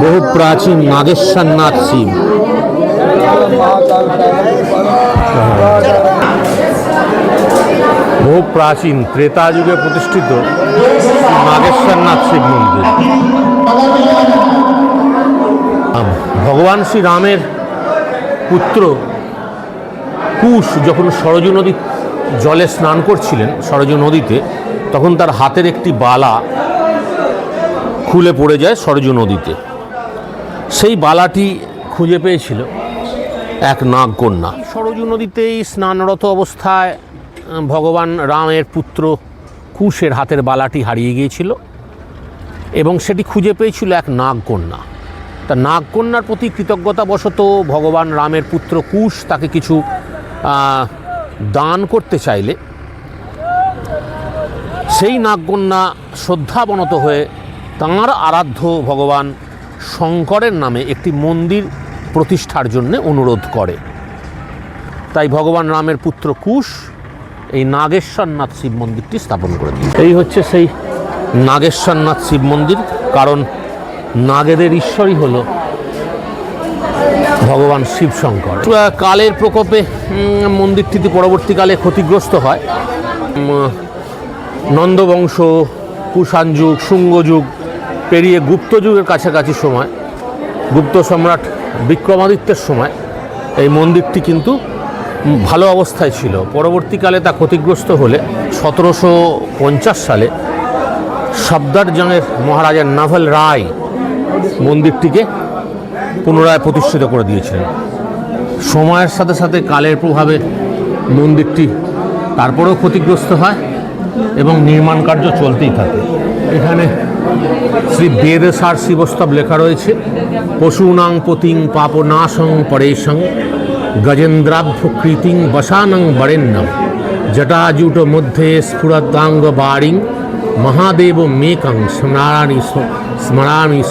বহু প্রাচীন নাগেশ্বরনাথ শিব। বহু প্রাচীন ত্রেতা যুগে প্রতিষ্ঠিত নাগেশ্বরনাথ শিব মন্দির। ভগবান শ্রীরামের পুত্র কুশ যখন সরযূ নদী জলে স্নান করছিলেন, সরযূ নদীতে, তখন তার হাতের একটি বালা খুলে পড়ে যায় সরযূ নদীতে। সেই বালাটি খুঁজে পেয়েছিল এক নাগকন্যা। সরযূ নদীতেই স্নানরত অবস্থায় ভগবান রামের পুত্র কুশের হাতের বালাটি হারিয়ে গিয়েছিল এবং সেটি খুঁজে পেয়েছিল এক নাগকন্যা। তা নাগকন্যার প্রতি কৃতজ্ঞতাবশত ভগবান রামের পুত্র কুশ তাকে কিছু দান করতে চাইলে সেই নাগকন্যা শ্রদ্ধাবনত হয়ে তাঁর আরাধ্য ভগবান শঙ্করের নামে একটি মন্দির প্রতিষ্ঠার জন্য অনুরোধ করে। তাই ভগবান রামের পুত্র কুশ এই নাগেশ্বরনাথ শিব মন্দিরটি স্থাপন করে দিল। এই হচ্ছে সেই নাগেশ্বরনাথ শিব মন্দির, কারণ নাগেদের ঈশ্বরই হলো ভগবান শিব শঙ্কর। কালের প্রকোপে মন্দিরটি পরবর্তীকালে ক্ষতিগ্রস্ত হয়। নন্দবংশ, কুষাণ যুগ, শুঙ্গ যুগ পেরিয়ে গুপ্ত যুগের কাছাকাছি সময়, গুপ্ত সম্রাট বিক্রমাদিত্যের সময় এই মন্দিরটি কিন্তু ভালো অবস্থায় ছিল। পরবর্তীকালে তা ক্ষতিগ্রস্ত হলে 1750 সালে সফদরজংয়ের মহারাজা নাভেল রায় মন্দিরটিকে পুনরায় প্রতিষ্ঠিত করে দিয়েছিলেন। সময়ের সাথে সাথে কালের প্রভাবে মন্দিরটি তারপরেও ক্ষতিগ্রস্ত হয় এবং নির্মাণ কার্য চলতেই থাকে। এখানে শ্রী বেদসার শিবস্তব লেখা রয়েছে, পশুনাং পতিং পাপনাশং পরেশং গজেন্দ্রাভ্যকৃতিং বসানং বরেণ্যম জটাজুট মধ্যে স্ফুরতাঙ্গ বাড়িং মহাদেব মেকং স্মরামি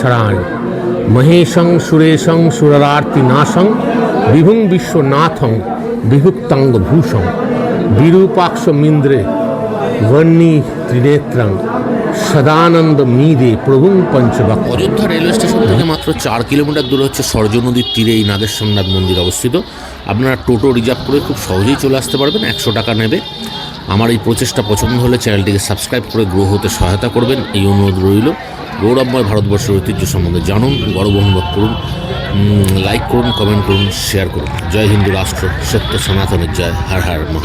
শরাণি মহেশং সুরেশং সুরার্তিনাশং বিভুং বিশ্বনাথং বিভুক্তাঙ্গ ভূষং বিরূপাক্ষমিন্দ্রে বর্ণী ত্রিনেত্রং সদানন্দ মিদে প্রভুং পঞ্চবাক। অযোধ্যা রেলওয়ে স্টেশন থেকে মাত্র 4 কিলোমিটার দূরে হচ্ছে সরযূ নদীর তীরে এই নাগেশ্বরনাথ মন্দির অবস্থিত। আপনারা টোটো রিজার্ভ করে খুব সহজেই চলে আসতে পারবেন, 100 টাকা নেবে। আমার এই প্রচেষ্টা পছন্দ হলে চ্যানেলটিকে সাবস্ক্রাইব করে গ্রো হতে সহায়তা করবেন, এই অনুরোধ রইল। গৌরবময় ভারতবর্ষের ঐতিহ্য সম্বন্ধে জানুন, গর্ব অনুভব করুন, লাইক করুন, কমেন্ট করুন, শেয়ার করুন। জয় হিন্দু রাষ্ট্র, সত্য সনাতনের জয়, হর হর মহা।